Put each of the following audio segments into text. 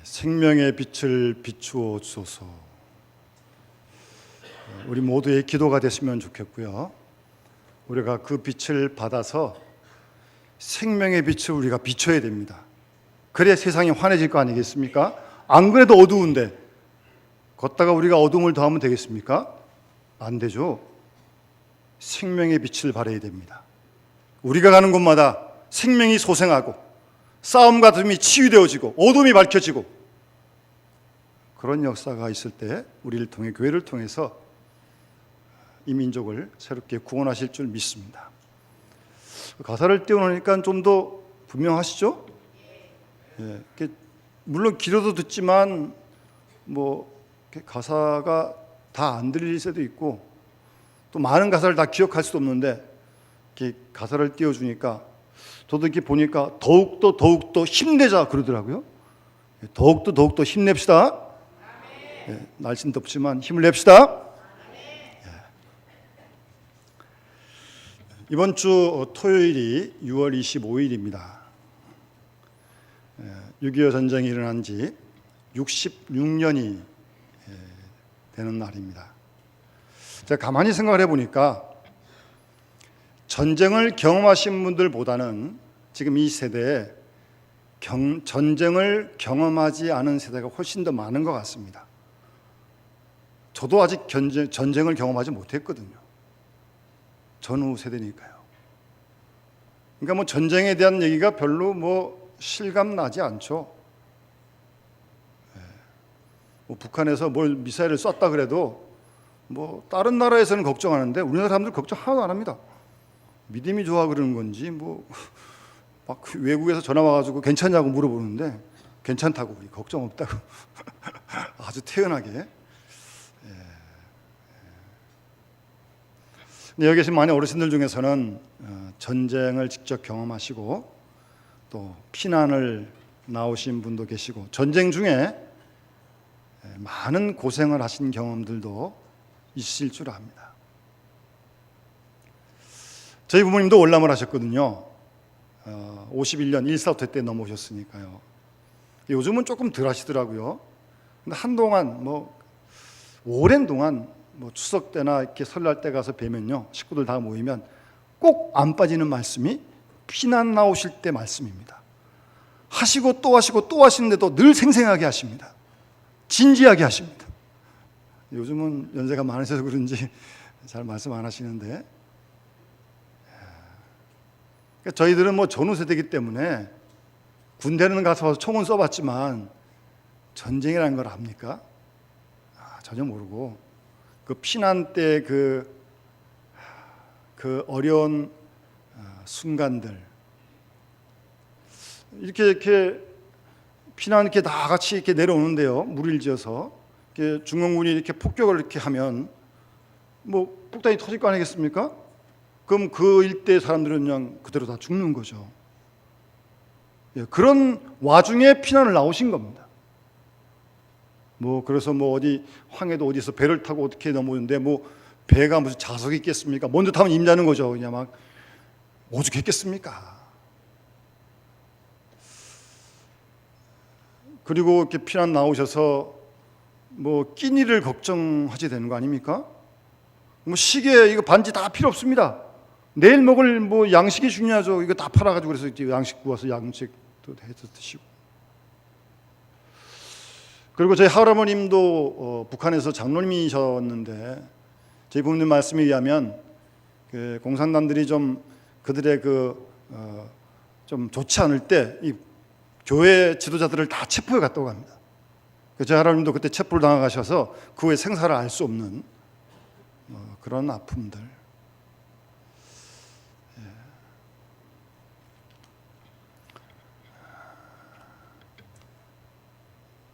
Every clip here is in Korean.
생명의 빛을 비추어 주소서. 우리 모두의 기도가 됐으면 좋겠고요. 우리가 그 빛을 받아서 생명의 빛을 우리가 비춰야 됩니다. 그래야 세상이 환해질 거 아니겠습니까? 안 그래도 어두운데 걷다가 우리가 어둠을 더하면 되겠습니까? 안 되죠. 생명의 빛을 발해야 됩니다. 우리가 가는 곳마다 생명이 소생하고 싸움 같음이 치유되어지고 어둠이 밝혀지고 그런 역사가 있을 때 우리를 통해 교회를 통해서 이 민족을 새롭게 구원하실 줄 믿습니다. 가사를 띄워놓으니까 좀 더 분명하시죠? 예, 물론 기도도 듣지만 가사가 다 안 들릴 수도 있고 또 많은 가사를 다 기억할 수도 없는데 이렇게 가사를 띄워주니까 저도 이렇게 보니까 더욱더 힘내자 그러더라고요. 더욱더 힘냅시다. 예, 날씨는 덥지만 힘을 냅시다. 예. 이번 주 토요일이 6월 25일입니다. 6.25 전쟁이 일어난 지 66년이 되는 날입니다. 제가 가만히 생각을 해보니까 전쟁을 경험하신 분들보다는 지금 이 세대에 전쟁을 경험하지 않은 세대가 훨씬 더 많은 것 같습니다. 저도 아직 전쟁을 경험하지 못했거든요. 전후 세대니까요. 그러니까 전쟁에 대한 얘기가 별로 실감 나지 않죠. 북한에서 뭘 미사일을 쐈다 그래도 다른 나라에서는 걱정하는데 우리나라 사람들 걱정 하나도 안 합니다. 믿음이 좋아 그러는 건지 막 외국에서 전화 와가지고 괜찮냐고 물어보는데 괜찮다고 우리 걱정 없다고 아주 태연하게. 여기 계신 많은 어르신들 중에서는 전쟁을 직접 경험하시고 또 피난을 나오신 분도 계시고 전쟁 중에 많은 고생을 하신 경험들도 있을 줄 압니다. 저희 부모님도 월남을 하셨거든요. 51년 1사후퇴 때 넘어오셨으니까요. 요즘은 조금 덜 하시더라고요. 근데 한동안 오랜 동안 추석 때나 이렇게 설날 때 가서 뵈면요, 식구들 다 모이면 꼭 안 빠지는 말씀이 피난 나오실 때 말씀입니다. 하시고 또 하시고 또 하시는데도 늘 생생하게 하십니다. 진지하게 하십니다. 요즘은 연세가 많으셔서 그런지 잘 말씀 안 하시는데, 그러니까 저희들은 전후 세대이기 때문에 군대는 가서 총은 쏘봤지만 전쟁이라는 걸 압니까? 전혀 모르고 그 피난 때 그 어려운 순간들, 이렇게 피난 이렇게 다 같이 이렇게 내려오는데요, 무리를 지어서 이렇게 중공군이 이렇게 폭격을 이렇게 하면 폭탄이 터질 거 아니겠습니까? 그럼 그 일대 사람들은 그냥 그대로 다 죽는 거죠. 그런 와중에 피난을 나오신 겁니다. 그래서 어디 황해도 어디서 배를 타고 어떻게 넘어오는데 배가 무슨 자석이 있겠습니까? 먼저 타면 임자는 거죠. 그냥 막 오죽했겠습니까? 그리고 이렇게 피난 나오셔서 끼니를 걱정하게 되는 거 아닙니까? 시계 이거 반지 다 필요 없습니다. 내일 먹을 양식이 중요하죠. 이거 다 팔아가지고 그래서 이제 양식 구워서 양식도 해서 드시고. 그리고 저희 할아버님도 북한에서 장로님이셨는데 저희 부모님 말씀에 의하면 공산당들이 좀 그들의 좀 좋지 않을 때 이 교회 지도자들을 다 체포해 갔다고 합니다. 저희 할아버님도 그때 체포를 당하셔서 그 후에 생사를 알 수 없는 그런 아픔들.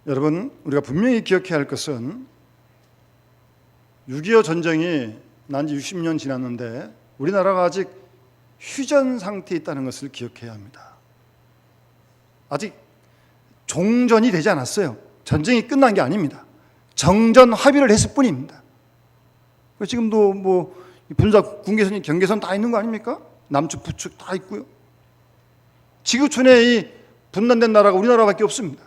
여러분, 우리가 분명히 기억해야 할 것은 6.25 전쟁이 난 지 60년 지났는데 우리나라가 아직 휴전 상태에 있다는 것을 기억해야 합니다. 아직 종전이 되지 않았어요. 전쟁이 끝난 게 아닙니다. 정전 합의를 했을 뿐입니다. 지금도 분사 군계선이 경계선 다 있는 거 아닙니까? 남측 북측 다 있고요. 지구촌에 이 분단된 나라가 우리나라밖에 없습니다.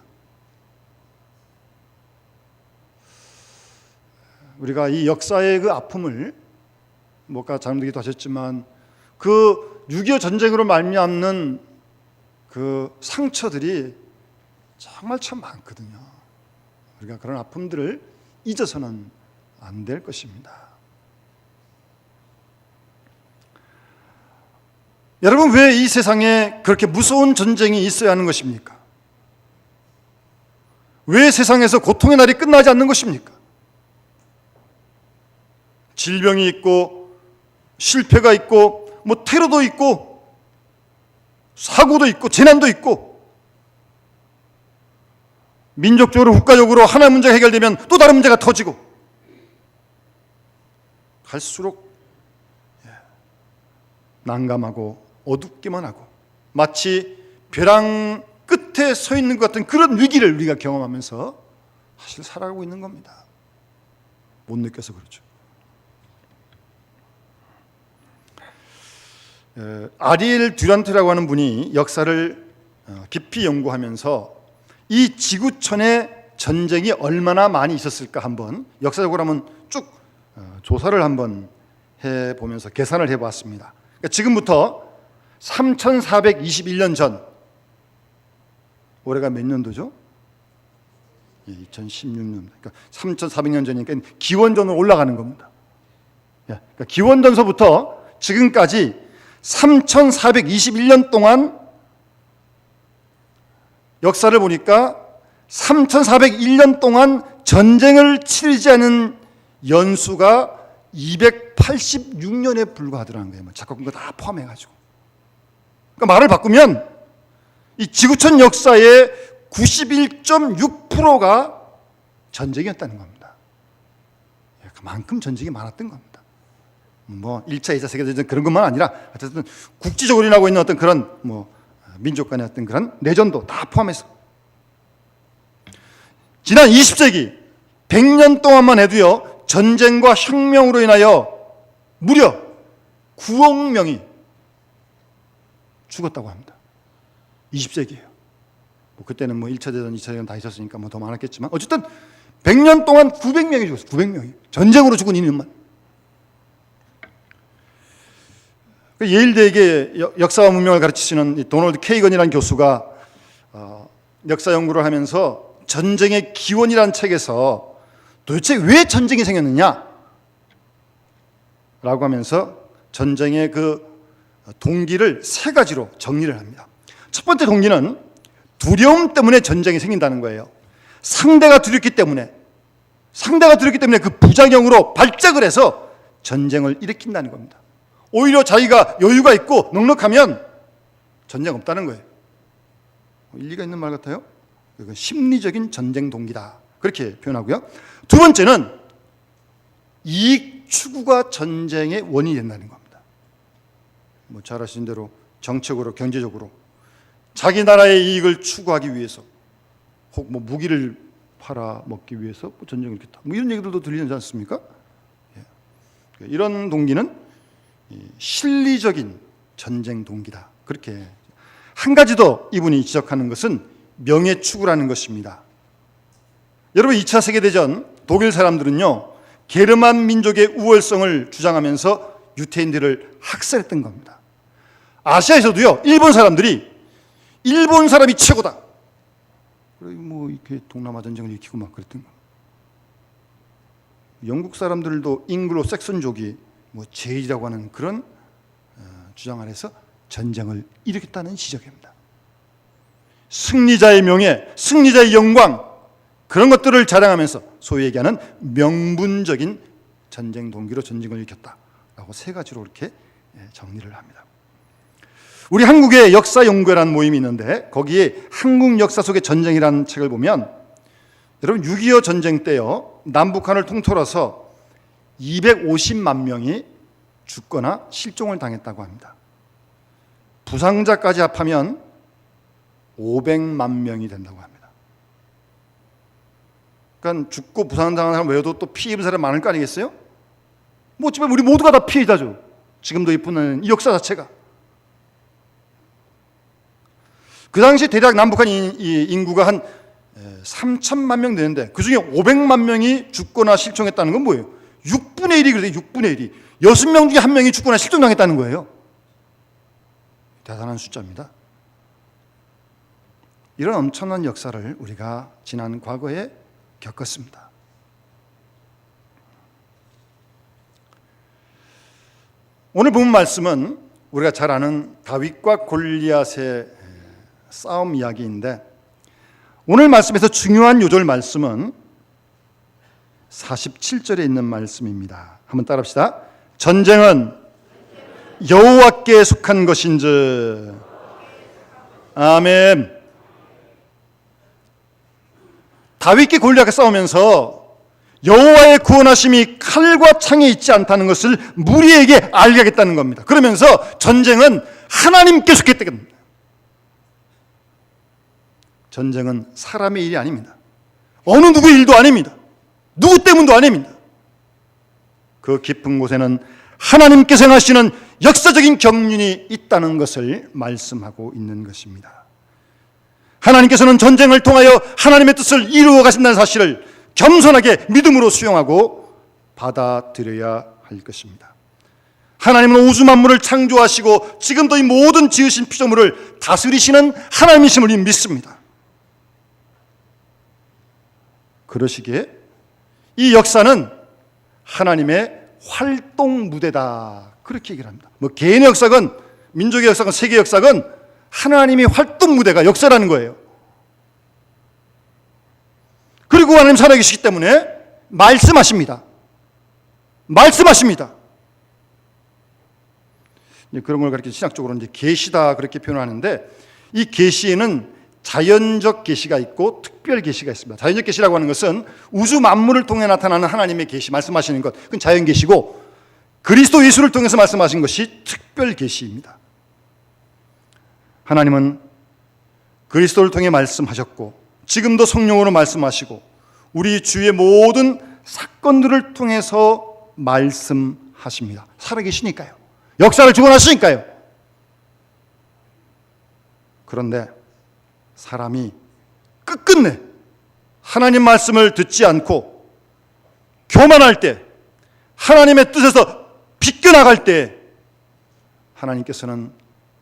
우리가 이 역사의 그 아픔을 뭐가 장로기도 하셨지만 그 6.25 전쟁으로 말미암는 그 상처들이 정말 참 많거든요. 우리가 그런 아픔들을 잊어서는 안 될 것입니다. 여러분, 왜 이 세상에 그렇게 무서운 전쟁이 있어야 하는 것입니까? 왜 세상에서 고통의 날이 끝나지 않는 것입니까? 질병이 있고 실패가 있고 뭐 테러도 있고 사고도 있고 재난도 있고, 민족적으로 국가적으로 하나의 문제가 해결되면 또 다른 문제가 터지고, 갈수록 난감하고 어둡기만 하고 마치 벼랑 끝에 서 있는 것 같은 그런 위기를 우리가 경험하면서 사실 살아가고 있는 겁니다. 못 느껴서 그렇죠. 아리엘 듀란트라고 하는 분이 역사를 깊이 연구하면서 이 지구촌에 전쟁이 얼마나 많이 있었을까 한번 역사적으로 한번 쭉 조사를 한번 해보면서 계산을 해봤습니다. 그러니까 지금부터 3421년 전, 올해가 몇 년도죠? 2016년. 그러니까 3400년 전이니까 기원전으로 올라가는 겁니다. 그러니까 기원전서부터 지금까지 3421년 동안 역사를 보니까 3401년 동안 전쟁을 치르지 않은 연수가 286년에 불과하더라는 거예요. 작곡한 거 다 포함해가지고. 그러니까 말을 바꾸면 이 지구촌 역사의 91.6%가 전쟁이었다는 겁니다. 그만큼 전쟁이 많았던 겁니다. 뭐 1차, 2차 세계대전 그런 것만 아니라 어쨌든 국지적으로 일어나고 있는 어떤 그런 뭐 민족 간의 어떤 그런 내전도 다 포함해서 지난 20세기 100년 동안만 해도요, 전쟁과 혁명으로 인하여 무려 9억 명이 죽었다고 합니다. 20세기예요. 뭐 그때는 뭐 1차 대전, 2차 대전 다 있었으니까 뭐 더 많았겠지만 어쨌든 100년 동안 900명이 죽었어요. 900명이. 전쟁으로 죽은 인원만. 예일대에게 역사와 문명을 가르치시는 도널드 케이건이라는 교수가 역사 연구를 하면서 전쟁의 기원이라는 책에서 도대체 왜 전쟁이 생겼느냐 라고 하면서 전쟁의 그 동기를 세 가지로 정리를 합니다. 첫 번째 동기는 두려움 때문에 전쟁이 생긴다는 거예요. 상대가 두렵기 때문에 그 부작용으로 발작을 해서 전쟁을 일으킨다는 겁니다. 오히려 자기가 여유가 있고 넉넉하면 전쟁 없다는 거예요. 일리가 있는 말 같아요. 이건 심리적인 전쟁 동기다, 그렇게 표현하고요. 두 번째는 이익 추구가 전쟁의 원인이 된다는 겁니다. 뭐 잘 아시는 대로 정책으로, 경제적으로 자기 나라의 이익을 추구하기 위해서, 혹 뭐 무기를 팔아 먹기 위해서 전쟁을 일으켰다, 뭐 이런 얘기들도 들리지 않습니까? 이런 동기는 실리적인 전쟁 동기다, 그렇게. 한 가지 더 이분이 지적하는 것은 명예 추구라는 것입니다. 여러분, 2차 세계대전 독일 사람들은요, 게르만 민족의 우월성을 주장하면서 유태인들을 학살했던 겁니다. 아시아에서도요, 일본 사람들이 일본 사람이 최고다, 뭐 이렇게 동남아 전쟁을 일으키고 막 그랬던 겁니다. 영국 사람들도 잉글로 섹슨족이 뭐 제일이라고 하는 그런 주장을 해서 전쟁을 일으켰다는 지적입니다. 승리자의 명예, 승리자의 영광, 그런 것들을 자랑하면서 소위 얘기하는 명분적인 전쟁 동기로 전쟁을 일으켰다라고 세 가지로 이렇게 정리를 합니다. 우리 한국의 역사연구회라는 모임이 있는데 거기에 한국 역사 속의 전쟁이라는 책을 보면, 여러분 6.25 전쟁 때요, 남북한을 통틀어서 250만 명이 죽거나 실종을 당했다고 합니다. 부상자까지 합하면 500만 명이 된다고 합니다. 그러니까 죽고 부상당한 사람 외에도 또 피해 입은 사람이 많을 거 아니겠어요? 뭐 어쩌면 우리 모두가 다 피해자죠. 지금도 이뿐은 이 역사 자체가. 그 당시 대략 남북한 인구가 한 3천만 명 되는데 그중에 500만 명이 죽거나 실종했다는 건 뭐예요? 6분의 1이 그래요. 6분의 1이. 6명 중에 1명이 죽거나 실종당했다는 거예요. 대단한 숫자입니다. 이런 엄청난 역사를 우리가 지난 과거에 겪었습니다. 오늘 본 말씀은 우리가 잘 아는 다윗과 골리앗의 싸움 이야기인데, 오늘 말씀에서 중요한 요절 말씀은 47절에 있는 말씀입니다. 한번 따라합시다. 전쟁은 여호와께 속한 것인즉. 아멘. 다윗과 골리앗과 싸우면서 여호와의 구원하심이 칼과 창에 있지 않다는 것을 무리에게 알게 하겠다는 겁니다. 그러면서 전쟁은 하나님께 속했다는 겁니다. 전쟁은 사람의 일이 아닙니다. 어느 누구의 일도 아닙니다. 누구 때문도 아닙니다. 그 깊은 곳에는 하나님께서 행하시는 역사적인 경륜이 있다는 것을 말씀하고 있는 것입니다. 하나님께서는 전쟁을 통하여 하나님의 뜻을 이루어 가신다는 사실을 겸손하게 믿음으로 수용하고 받아들여야 할 것입니다. 하나님은 우주 만물을 창조하시고 지금도 이 모든 지으신 피조물을 다스리시는 하나님이심을 믿습니다. 그러시기에 이 역사는 하나님의 활동 무대다, 그렇게 얘기를 합니다. 뭐 개인의 역사건 민족의 역사건 세계의 역사건 하나님의 활동 무대가 역사라는 거예요. 그리고 하나님 살아계시기 때문에 말씀하십니다. 말씀하십니다. 그런 걸 그렇게 신학적으로 이제 계시다 그렇게 표현하는데, 이 계시에는 자연적 계시가 있고 특별 계시가 있습니다. 자연적 계시라고 하는 것은 우주 만물을 통해 나타나는 하나님의 계시, 말씀하시는 것, 그건 자연 계시고, 그리스도 예수를 통해서 말씀하신 것이 특별 계시입니다. 하나님은 그리스도를 통해 말씀하셨고 지금도 성령으로 말씀하시고 우리 주의 모든 사건들을 통해서 말씀하십니다. 살아계시니까요. 역사를 주관하시니까요. 그런데 사람이 끝끝내 하나님 말씀을 듣지 않고 교만할 때, 하나님의 뜻에서 비껴나갈 때 하나님께서는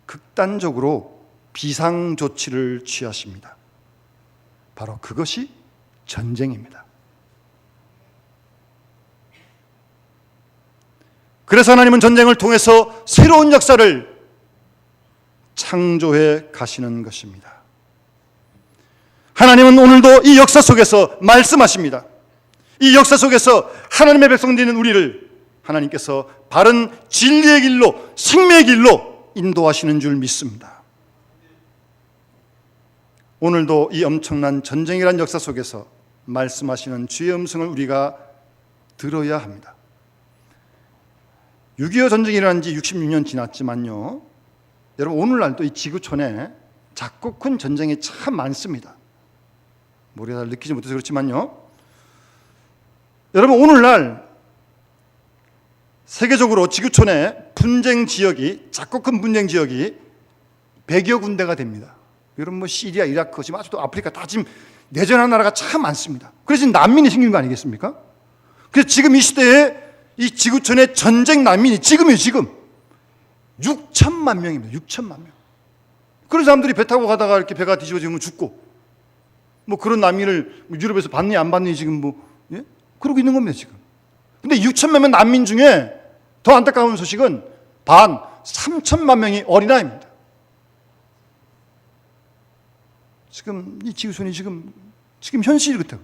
극단적으로 비상조치를 취하십니다. 바로 그것이 전쟁입니다. 그래서 하나님은 전쟁을 통해서 새로운 역사를 창조해 가시는 것입니다. 하나님은 오늘도 이 역사 속에서 말씀하십니다. 이 역사 속에서 하나님의 백성되는 우리를 하나님께서 바른 진리의 길로, 생명의 길로 인도하시는 줄 믿습니다. 오늘도 이 엄청난 전쟁이란 역사 속에서 말씀하시는 주의 음성을 우리가 들어야 합니다. 6.25 전쟁이 일어난 지 66년 지났지만요, 여러분 오늘날도 이 지구촌에 작고 큰 전쟁이 참 많습니다. 우리가 잘 느끼지 못해서 그렇지만요, 여러분 오늘날 세계적으로 지구촌에 분쟁 지역이, 작고 큰 분쟁 지역이 100여 군데가 됩니다. 여러분 뭐 시리아, 이라크, 지금 아직도 아프리카 다 지금 내전한 나라가 참 많습니다. 그래서 지금 난민이 생긴 거 아니겠습니까? 그래서 지금 이 시대에 이 지구촌의 전쟁 난민이 지금이에요. 지금 6천만 명입니다. 6천만 명. 그런 사람들이 배 타고 가다가 이렇게 배가 뒤집어지면 죽고, 뭐 그런 난민을 유럽에서 받니 안 받니 지금 뭐 그러고 있는 겁니다 지금. 근데 6천만 명 난민 중에 더 안타까운 소식은 3천만 명이 어린아이입니다. 지금 이 지구촌이 지금 현실이 그렇다고.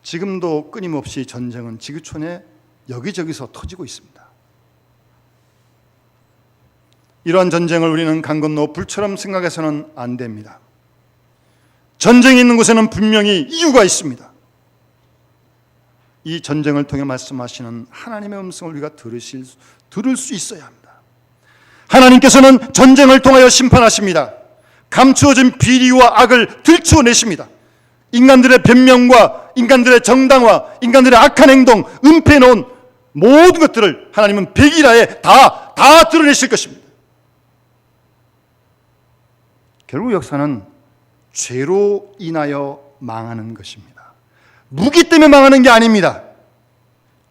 지금도 끊임없이 전쟁은 지구촌에 여기저기서 터지고 있습니다. 이러한 전쟁을 우리는 강 건너 불처럼 생각해서는 안 됩니다. 전쟁이 있는 곳에는 분명히 이유가 있습니다. 이 전쟁을 통해 말씀하시는 하나님의 음성을 우리가 들을 수 있어야 합니다. 하나님께서는 전쟁을 통하여 심판하십니다. 감추어진 비리와 악을 들추어내십니다. 인간들의 변명과 인간들의 정당화, 인간들의 악한 행동, 은폐해놓은 모든 것들을 하나님은 백일하에 다 드러내실 것입니다. 결국 역사는 죄로 인하여 망하는 것입니다. 무기 때문에 망하는 게 아닙니다.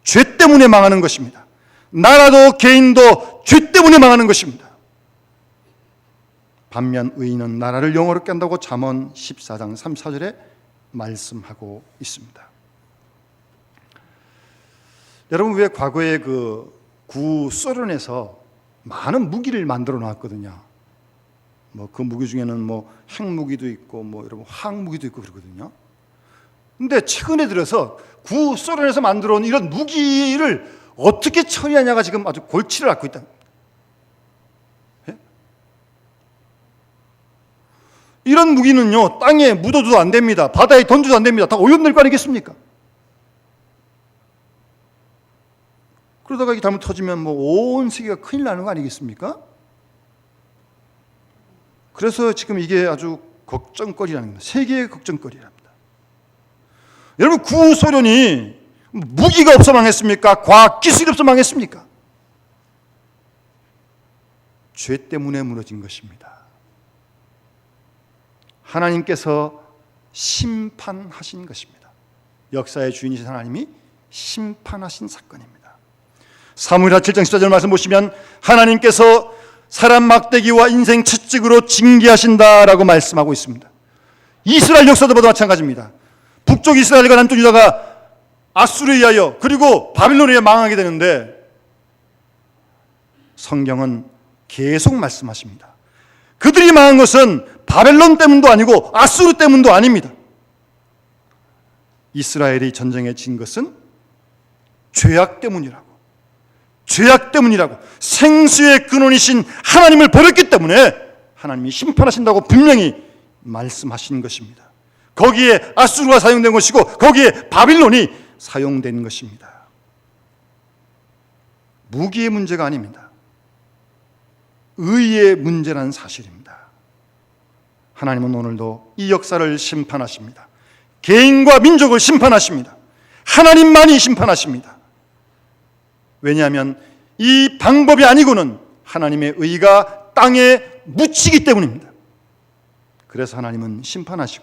죄 때문에 망하는 것입니다. 나라도 개인도 죄 때문에 망하는 것입니다. 반면 의인은 나라를 영원롭게 한다고 잠언 14장 3, 4절에 말씀하고 있습니다. 여러분, 왜 과거에 그 구소련에서 많은 무기를 만들어 놨거든요. 뭐 그 무기 중에는 뭐 핵무기도 있고 뭐 여러분 화학무기도 있고 그러거든요. 근데 최근에 들어서 구소련에서 만들어 온 이런 무기를 어떻게 처리하냐가 지금 아주 골치를 앓고 있다. 예? 이런 무기는요, 땅에 묻어도 안 됩니다. 바다에 던져도 안 됩니다. 다 오염될 거 아니겠습니까? 그러다가 이게 잘못 터지면 뭐 온 세계가 큰일 나는 거 아니겠습니까? 그래서 지금 이게 아주 걱정거리라는 겁니다. 세계의 걱정거리랍니다. 여러분, 구소련이 무기가 없어 망했습니까? 과학 기술이 없어 망했습니까? 죄 때문에 무너진 것입니다. 하나님께서 심판하신 것입니다. 역사의 주인이신 하나님이 심판하신 사건입니다. 사무엘하 7장 14절 말씀 보시면 하나님께서 사람 막대기와 인생 채찍으로 징계하신다라고 말씀하고 있습니다. 이스라엘 역사도 보다 마찬가지입니다. 북쪽 이스라엘과 남쪽 유다가 아수르에 의하여 그리고 바빌론에 의해 망하게 되는데 성경은 계속 말씀하십니다. 그들이 망한 것은 바벨론 때문도 아니고 아수르 때문도 아닙니다. 이스라엘이 전쟁에 진 것은 죄악 때문이라고. 죄악 때문이라고. 생수의 근원이신 하나님을 버렸기 때문에 하나님이 심판하신다고 분명히 말씀하신 것입니다. 거기에 아수르가 사용된 것이고 거기에 바빌론이 사용된 것입니다. 무기의 문제가 아닙니다. 의의 문제라는 사실입니다. 하나님은 오늘도 이 역사를 심판하십니다. 개인과 민족을 심판하십니다. 하나님만이 심판하십니다. 왜냐하면 이 방법이 아니고는 하나님의 의가 땅에 묻히기 때문입니다. 그래서 하나님은 심판하시고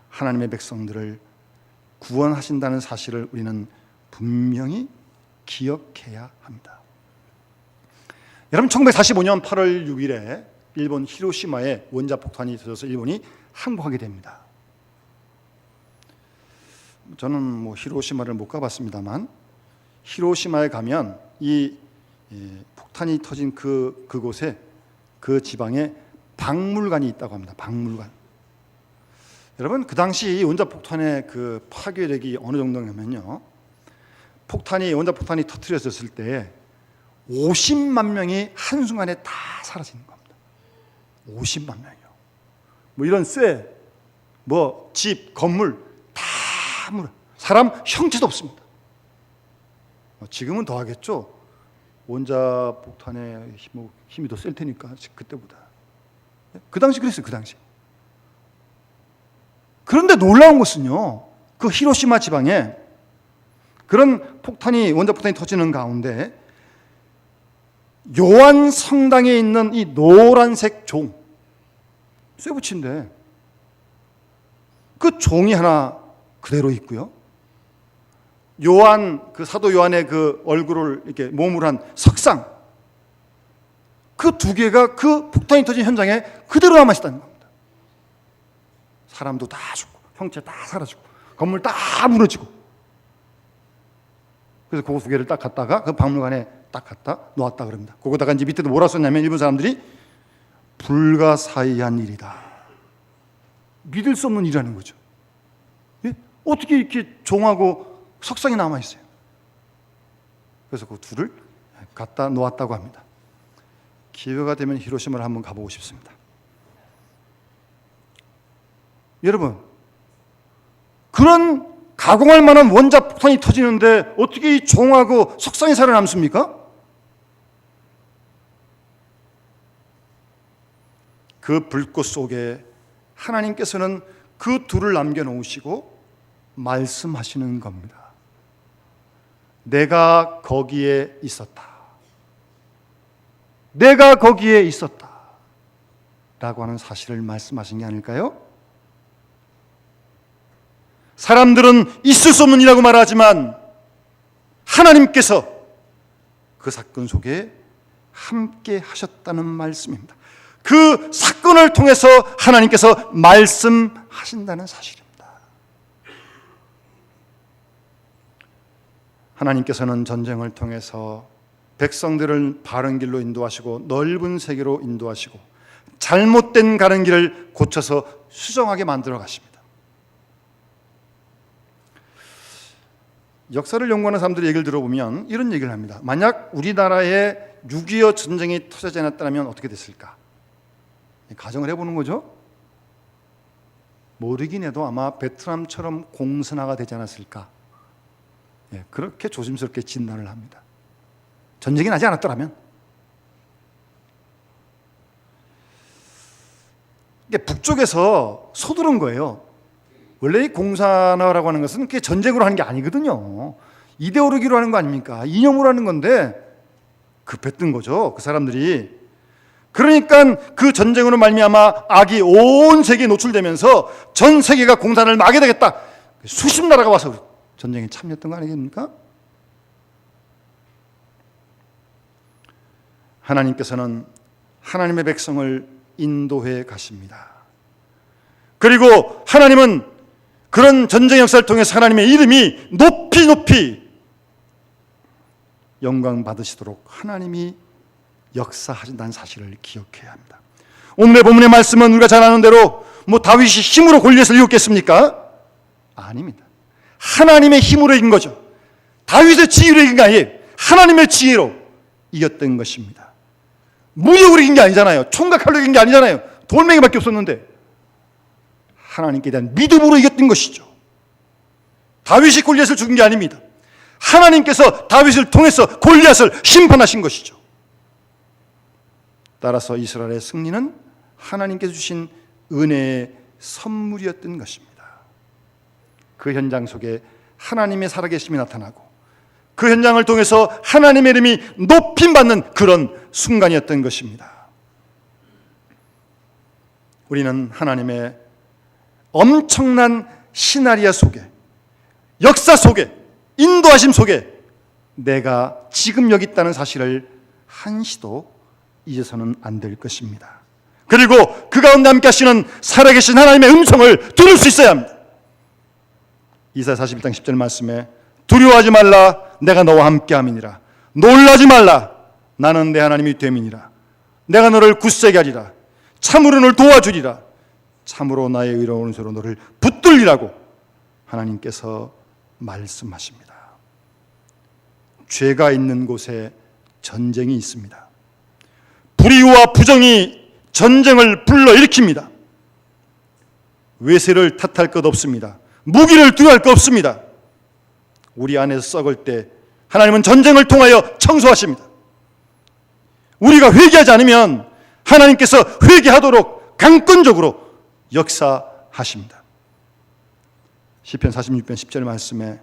하나님의 백성들을 구원하신다는 사실을 우리는 분명히 기억해야 합니다. 여러분, 1945년 8월 6일에 일본 히로시마에 원자폭탄이 터져서 일본이 항복하게 됩니다. 저는 뭐 히로시마를 못 가봤습니다만 히로시마에 가면 이 폭탄이 터진 그곳에 그 지방에 박물관이 있다고 합니다. 박물관. 여러분, 그 당시 원자폭탄의 그 파괴력이 어느 정도냐면요, 원자폭탄이 터뜨려졌을 때 50만 명이 한순간에 다 사라지는 겁니다. 50만 명이요. 뭐 이런 쇠, 뭐 집, 건물 다 사람 형체도 없습니다. 지금은 더 하겠죠. 원자폭탄의 힘이 더 셀 테니까 그때보다. 그 당시 그랬어요. 그 당시. 그런데 놀라운 것은요, 그 히로시마 지방에 그런 원자폭탄이 터지는 가운데 요한 성당에 있는 이 노란색 종, 쇠붙인데 그 종이 하나 그대로 있고요, 사도 요한의 그 얼굴을 이렇게 몸으로 한 석상, 그 두 개가 그 폭탄이 터진 현장에 그대로 남아있다는 겁니다. 사람도 다 죽고 형체 다 사라지고 건물 다 무너지고. 그래서 그 두 개를 딱 갖다가 그 박물관에 딱 갖다 놓았다 그럽니다. 거기다가 이제 밑에도 뭐라 썼냐면 일본 사람들이 불가사의한 일이다. 믿을 수 없는 일이라는 거죠. 예? 어떻게 이렇게 종하고 석상이 남아있어요. 그래서 그 둘을 갖다 놓았다고 합니다. 기회가 되면 히로시마를 한번 가보고 싶습니다. 여러분, 그런 가공할 만한 원자폭탄이 터지는데 어떻게 이 종하고 석상이 살아남습니까? 그 불꽃 속에 하나님께서는 그 둘을 남겨놓으시고 말씀하시는 겁니다. 내가 거기에 있었다. 내가 거기에 있었다. 라고 하는 사실을 말씀하신 게 아닐까요? 사람들은 있을 수 없는 일이라고 말하지만 하나님께서 그 사건 속에 함께 하셨다는 말씀입니다. 그 사건을 통해서 하나님께서 말씀하신다는 사실입니다. 하나님께서는 전쟁을 통해서 백성들을 바른 길로 인도하시고 넓은 세계로 인도하시고 잘못된 가는 길을 고쳐서 수정하게 만들어 가십니다. 역사를 연구하는 사람들의 얘기를 들어보면 이런 얘기를 합니다. 만약 우리나라에 6.25 전쟁이 터지지 않았다면 어떻게 됐을까? 가정을 해보는 거죠. 모르긴 해도 아마 베트남처럼 공산화가 되지 않았을까? 그렇게 조심스럽게 진단을 합니다. 전쟁이 나지 않았더라면. 이게 북쪽에서 서두른 거예요. 원래 이 공산화라고 하는 것은 그게 전쟁으로 하는 게 아니거든요. 이데올로기로 하는 거 아닙니까? 이념으로 하는 건데 급했던 거죠, 그 사람들이. 그러니까 그 전쟁으로 말미암아 악이 온 세계에 노출되면서 전 세계가 공산을 막게 되겠다. 수십 나라가 와서 전쟁에 참여했던 거 아니겠습니까? 하나님께서는 하나님의 백성을 인도해 가십니다. 그리고 하나님은 그런 전쟁 역사를 통해서 하나님의 이름이 높이 높이 영광 받으시도록 하나님이 역사하신다는 사실을 기억해야 합니다. 오늘의 본문의 말씀은 우리가 잘 아는 대로 다윗이 힘으로 골리앗을 이겼겠습니까? 아닙니다. 하나님의 힘으로 이긴 거죠. 다윗의 지혜로 이긴 게 아니에요. 하나님의 지혜로 이겼던 것입니다. 무력으로 이긴 게 아니잖아요. 총과 칼로 이긴 게 아니잖아요. 돌멩이밖에 없었는데 하나님께 대한 믿음으로 이겼던 것이죠. 다윗이 골리앗을 죽인 게 아닙니다. 하나님께서 다윗을 통해서 골리앗을 심판하신 것이죠. 따라서 이스라엘의 승리는 하나님께서 주신 은혜의 선물이었던 것입니다. 그 현장 속에 하나님의 살아계심이 나타나고 그 현장을 통해서 하나님의 이름이 높임받는 그런 순간이었던 것입니다. 우리는 하나님의 엄청난 시나리오 속에, 역사 속에, 인도하심 속에 내가 지금 여기 있다는 사실을 한시도 잊어서는 안 될 것입니다. 그리고 그 가운데 함께 하시는 살아계신 하나님의 음성을 들을 수 있어야 합니다. 이사야 41장 10절 말씀에 두려워하지 말라 내가 너와 함께함이니라. 놀라지 말라 나는 내 하나님이 됨이니라. 내가 너를 굳세게 하리라. 참으로 너를 도와주리라. 참으로 나의 의로운 오른손으로 너를 붙들리라고 하나님께서 말씀하십니다. 죄가 있는 곳에 전쟁이 있습니다. 불의와 부정이 전쟁을 불러일으킵니다. 외세를 탓할 것 없습니다. 무기를 두려워할 것 없습니다. 우리 안에서 썩을 때 하나님은 전쟁을 통하여 청소하십니다. 우리가 회개하지 않으면 하나님께서 회개하도록 강권적으로 역사하십니다. 시편 46편 10절 말씀에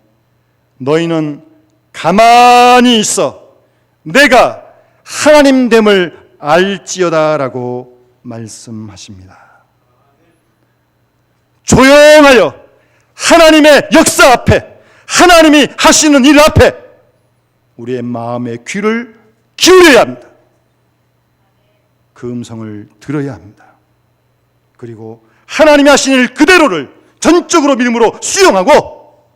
너희는 가만히 있어 내가 하나님됨을 알지어다라고 말씀하십니다. 조용하여 하나님의 역사 앞에, 하나님이 하시는 일 앞에 우리의 마음의 귀를 기울여야 합니다. 그 음성을 들어야 합니다. 그리고 하나님이 하신 일 그대로를 전적으로 믿음으로 수용하고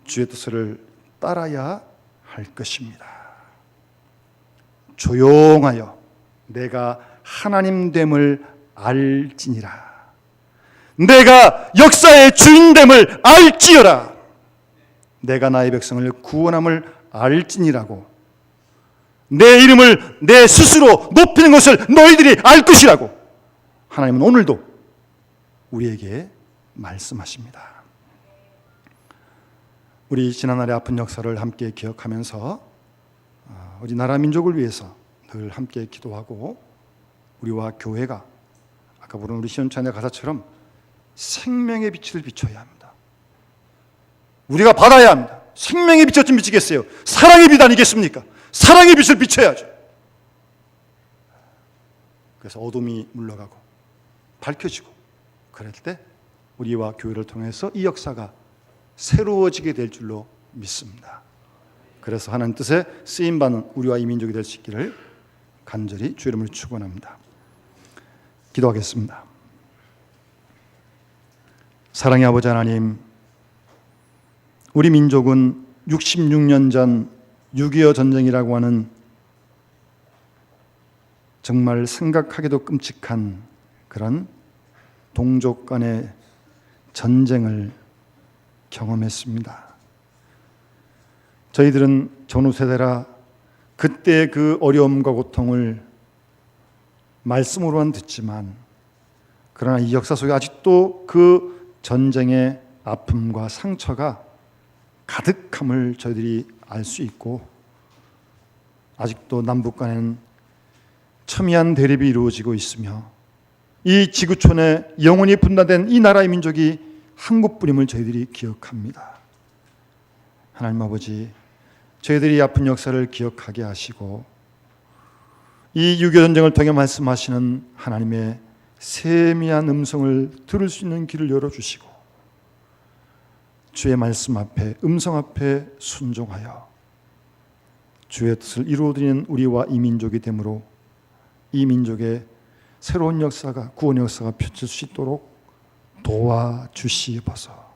주의 뜻을 따라야 할 것입니다. 조용하여 내가 하나님됨을 알지니라. 내가 역사의 주인됨을 알지어라. 내가 나의 백성을 구원함을 알지니라고. 내 이름을 내 스스로 높이는 것을 너희들이 알 것이라고 하나님은 오늘도 우리에게 말씀하십니다. 우리 지난날의 아픈 역사를 함께 기억하면서 우리 나라 민족을 위해서 늘 함께 기도하고 우리와 교회가 아까 부른 우리 시온찬의 가사처럼 생명의 빛을 비춰야 합니다. 우리가 받아야 합니다. 생명의 빛 어쩜 비치겠어요? 사랑의 빛 아니겠습니까? 사랑의 빛을 비춰야죠. 그래서 어둠이 물러가고 밝혀지고 그럴 때 우리와 교회를 통해서 이 역사가 새로워지게 될 줄로 믿습니다. 그래서 하나님 뜻에 쓰임받는 우리와 이 민족이 될 수 있기를 간절히 주 이름으로 축원합니다. 기도하겠습니다. 사랑의 아버지 하나님, 우리 민족은 66년 전 6.25 전쟁이라고 하는 정말 생각하기도 끔찍한 그런 동족 간의 전쟁을 경험했습니다. 저희들은 전후 세대라 그때 그 어려움과 고통을 말씀으로만 듣지만 그러나 이 역사 속에 아직도 그 전쟁의 아픔과 상처가 가득함을 저희들이 알 수 있고 아직도 남북 간에는 첨예한 대립이 이루어지고 있으며 이 지구촌에 영원히 분단된 이 나라의 민족이 한국뿐임을 저희들이 기억합니다. 하나님 아버지, 저희들이 아픈 역사를 기억하게 하시고 이 6.25 전쟁을 통해 말씀하시는 하나님의 세미한 음성을 들을 수 있는 길을 열어주시고 주의 말씀 앞에, 음성 앞에 순종하여 주의 뜻을 이루어드리는 우리와 이 민족이 되므로 이 민족의 새로운 역사가, 구원 역사가 펼칠 수 있도록 도와주시옵소서.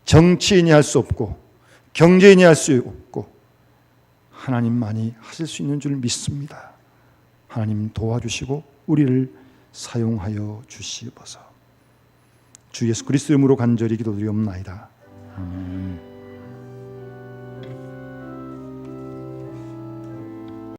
정치인이 할 수 없고 경제인이 할 수 없고 하나님만이 하실 수 있는 줄 믿습니다. 하나님 도와주시고 우리를 사용하여 주시옵소서. 주 예수 그리스도 이름으로 간절히 기도드리옵나이다. 아멘.